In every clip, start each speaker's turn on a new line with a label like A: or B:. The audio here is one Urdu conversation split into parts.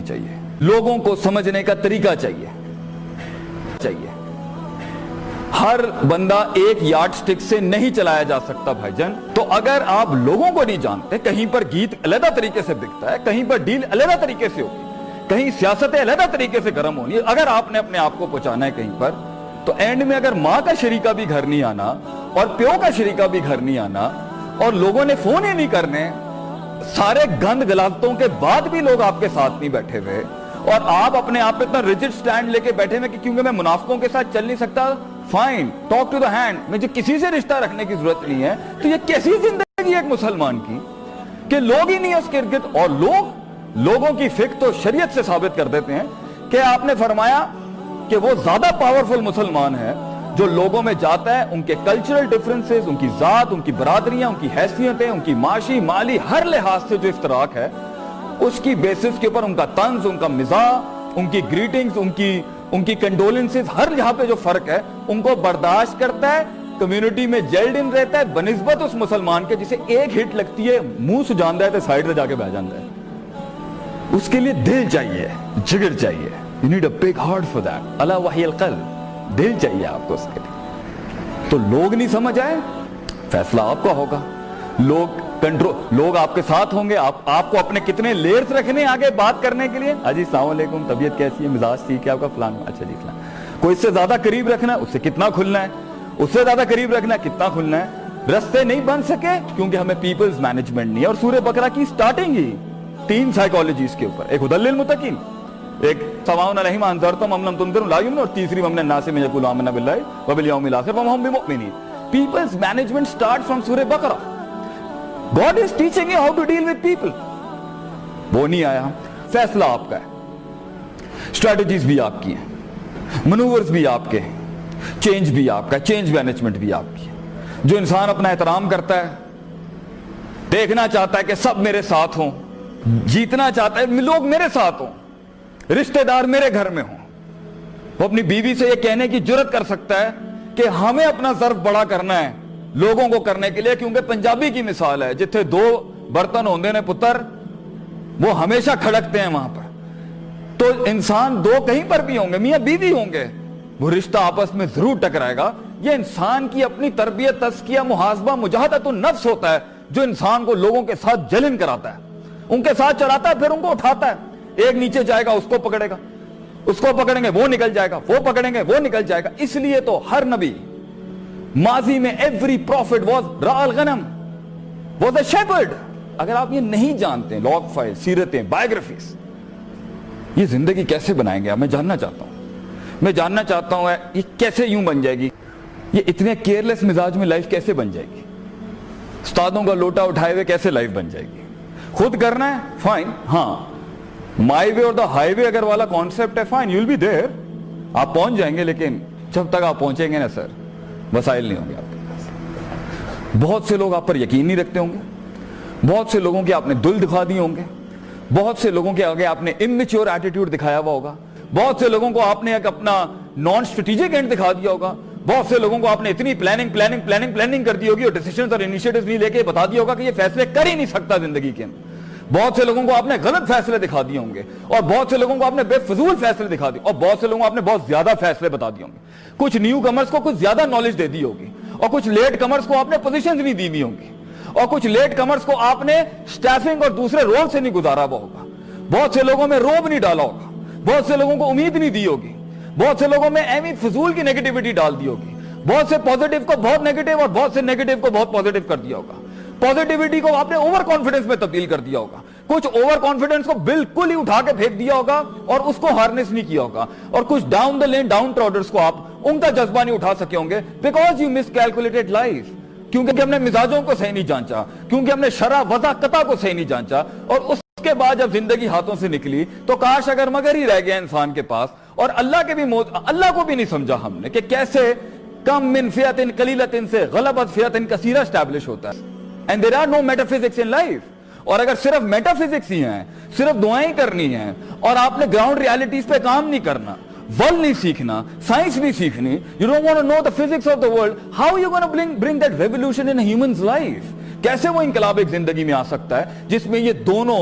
A: چاہیے, لوگوں کو سمجھنے کا طریقہ چاہیے. ہر بندہ ایک یارڈ سٹک سے نہیں چلایا جا سکتا بھائی جان. تو اگر آپ لوگوں کو نہیں جانتے, کہیں پر گیت علیحدہ طریقے سے بکتا ہے, کہیں پر ڈیل علیحدہ طریقے سے ہوگی, کہیں سیاستیں علیحدہ طریقے سے گرم ہونی, اگر آپ نے اپنے آپ کو پہنچانا ہے کہیں پر, تو اینڈ میں اگر ماں کا شریکہ بھی گھر نہیں آنا اور پیو کا شریکہ بھی گھر نہیں آنا اور لوگوں نے فون ہی نہیں کرنے, سارے گند غلاظتوں کے بعد بھی لوگ آپ کے ساتھ نہیں بیٹھے ہوئے, اور آپ اپنے آپ پہ اتنا ریجڈ سٹینڈ لے کے بیٹھے ہوئے کہ کیونکہ میں منافقوں کے ساتھ چل نہیں سکتا, fine, talk to the hand, مجھے کسی سے رشتہ رکھنے کی ضرورت نہیں ہے. تو یہ کیسی زندگی ایک مسلمان کی کہ لوگ ہی نہیں ہے اس کے ارد گرد. اور لوگوں کی فکر تو شریعت سے ثابت کر دیتے ہیں کہ آپ نے فرمایا کہ وہ زیادہ پاورفل مسلمان ہے جو لوگوں میں جاتا ہے, ان کے کلچرل ڈیفرنسز, ان کی ذات, ان کی برادریاں, ان کی حیثیتیں, ان کی معاشی مالی ہر لحاظ سے جو اشتراک ہے, اس کی بیسس کے اوپر ان کا طنز, ان کا مزاح, ان کی گریٹنگز, ان کی کنڈولنسز, ہر جہاں پہ جو فرق ہے ان کو برداشت کرتا ہے, کمیونٹی میں جیلڈ ان رہتا ہے, بنسبت اس مسلمان کے جسے ایک ہٹ لگتی ہے منہ سجاندہ ہے تو سائیڈ پہ جا کے بیٹھ جاتا ہے. اس کے لیے دل چاہیے, جگر چاہیے. You need a big heart for that. الا وحی القلب, دل چاہیے آپ کو اس کے لیے. تو لوگ نہیں سمجھ آئے, فیصلہ آپ کا ہوگا. لوگ آپ کے ساتھ ہوں گے, آپ کو اپنے کتنے لیئرز رکھنے آگے بات کرنے کے لیے. جی السلام علیکم, طبیعت کیسی ہے, مزاج ٹھیک ہے آپ کا, فلان, اچھا جی فلان. کوئی اس سے زیادہ قریب رکھنا ہے, اس سے کتنا کھلنا ہے, اس سے زیادہ قریب رکھنا ہے, کتنا کھلنا ہے. رستے نہیں بن سکے کیونکہ ہمیں پیپلز مینجمنٹ نہیں ہے. اور سورہ بقرہ کی سٹارٹنگ ہی 3 سائیکالوجیز کے اوپر, ایک ہدی للمتقین, ایک سواء علیہم انذرتم ام لم تنذرہم لا یؤمنون, اور تیسری من الناس من یقول آمنا باللہ وبالیوم الاخر وما هم بمؤمنین. پیپلز مینجمنٹ سٹارٹ فرام سورہ بقرہ. God is teaching you how to deal with people. وہ نہیں آیا, فیصلہ آپ کا ہے, اسٹریٹجیز بھی آپ کی ہیں, منورز بھی آپ کے ہیں, چینج بھی آپ کا ہے, چینج مینجمنٹ بھی آپ کی ہے. جو انسان اپنا احترام کرتا ہے, دیکھنا چاہتا ہے کہ سب میرے ساتھ ہوں, جیتنا چاہتا ہے لوگ میرے ساتھ ہوں, رشتہ دار میرے گھر میں ہوں, وہ اپنی بیوی سے یہ کہنے کی جرات کر سکتا ہے کہ ہمیں اپنا ظرف بڑا کرنا ہے لوگوں کو کرنے کے لیے, کیونکہ پنجابی کی مثال ہے, جتھے 2 برتن ہوندے نے پتر, وہ ہمیشہ کھڑکتے ہیں وہاں پر. تو انسان 2 کہیں پر بھی ہوں گے, میاں بیوی ہوں گے, وہ رشتہ آپس میں ضرور ٹکرائے گا. یہ انسان کی اپنی تربیت, تزکیہ, محاسبہ, مجاہدۃ النفس ہوتا ہے جو انسان کو لوگوں کے ساتھ جلن کراتا ہے, ان کے ساتھ چلاتا ہے, پھر ان کو اٹھاتا ہے. ایک نیچے جائے گا اس کو پکڑے گا, اس کو پکڑیں گے وہ نکل جائے گا, وہ پکڑیں گے وہ نکل جائے گا. اس لیے تو ہر نبی ماضی میں every prophet was راع الغنم, was a shepherd. اگر آپ یہ نہیں جانتے, لاگ فائل, سیرتیں, بائیوگرافیز, یہ زندگی کیسے بنائیں گے؟ میں جاننا چاہتا ہوں یہ کیسے یوں بن جائے گی, یہ اتنے کیئرلیس مزاج میں لائف کیسے بن جائے گی, استادوں کا لوٹا اٹھائے ہوئے کیسے لائف بن جائے گی. خود کرنا ہے, فائن, ہاں, مائی وے اور دا ہائی وے اگر والا کانسیپٹ ہے, fine, you will be there, آپ پہنچ جائیں گے, لیکن جب تک آپ پہنچیں گے نا سر, وسائل نہیں ہوں گے آپ کے پاس. بہت سے لوگ آپ پر یقین نہیں رکھتے ہوں گے, بہت سے لوگوں کے آپ نے دل دکھا دیے ہوں گے, بہت سے لوگوں کے آگے آپ نے اممیچور ایٹیٹیوڈ دکھایا ہوا ہوگا, بہت سے لوگوں کو آپ نے ایک اپنا نان اسٹریٹجک اینڈ دکھا دیا ہوگا, بہت سے لوگوں کو آپ نے اتنی پلاننگ کر دی ہوگی اور ڈیسیژنز اور انیشیٹوز نہیں لے کے بتا دیا ہوگا کہ یہ فیصلے کر ہی نہیں سکتا زندگی کے اندر. بہت سے لوگوں کو آپ نے غلط فیصلے دکھا دیے ہوں گے, اور بہت سے لوگوں کو آپ نے بے فضول فیصلے دکھا دیے, اور بہت سے لوگوں کو آپ نے بہت زیادہ فیصلے بتا دیے ہوں گے. کچھ نیو کمرز کو کچھ زیادہ نالج دے دی ہوگی, اور کچھ لیٹ کمرز کو آپ نے پوزیشنز نہیں دی ہوئی ہوں گی, اور کچھ لیٹ کمرز کو آپ نے سٹافنگ اور دوسرے رول سے نہیں گزارا ہوا ہوگا. بہت سے لوگوں میں روب نہیں ڈالا ہوگا, بہت سے لوگوں کو امید نہیں دی ہوگی, بہت سے لوگوں میں ایویں فضول کی نیگیٹیوٹی ڈال دی ہوگی, بہت سے پازیٹیو کو بہت نیگیٹیو اور بہت سے نیگیٹیو کو بہت پازیٹیو کر دیا ہوگا. پازیٹیوٹی کو آپ نے اوور کانفیڈنس میں تبدیل کر دیا ہوگا, کچھ اوور کانفیڈنس کو بالکل ہی اٹھا کے پھینک دیا ہوگا اور اس کو ہارنس نہیں کیا ہوگا, اور کچھ ڈاؤن دا لین ڈاؤن ٹراڈرز کو آپ ان کا جذبہ نہیں اٹھا سکے ہوں گے, because you miss calculated life, کیونکہ ہم نے مزاجوں کو صحیح نہیں جانچا, کیونکہ ہم نے شرع وضع قطع کو صحیح نہیں جانچا. اور اس کے بعد جب زندگی ہاتھوں سے نکلی تو کاش اگر مگر ہی رہ گیا انسان کے پاس, اور اللہ کو بھی نہیں سمجھا ہم نے کہ کیسے کم من فئۃ قلیلۃ سے غلبت فئۃ کثیرہ اسٹیبلش ہوتا ہے. And there are no metaphysics in life. اور اگر صرف میٹافزکس ہی ہیں, صرف دعائیں کرنی ہیں, اور آپ نے گراؤنڈ ریالٹیز پہ کام نہیں کرنا, ورلڈ نہیں سیکھنا, سائنس نہیں سیکھنی, you don't want to know the physics of the world, how are you going to bring that revolution in a human's life? کیسے وہ انقلاب ایک زندگی میں آ سکتا ہے جس میں یہ دونوں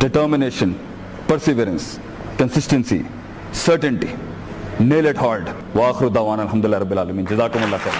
A: determination, perseverance, consistency, certainty. Nail it hard. Wa akhiru da'wana alhamdulillahi rabbil alamin. Jazakumullah khair.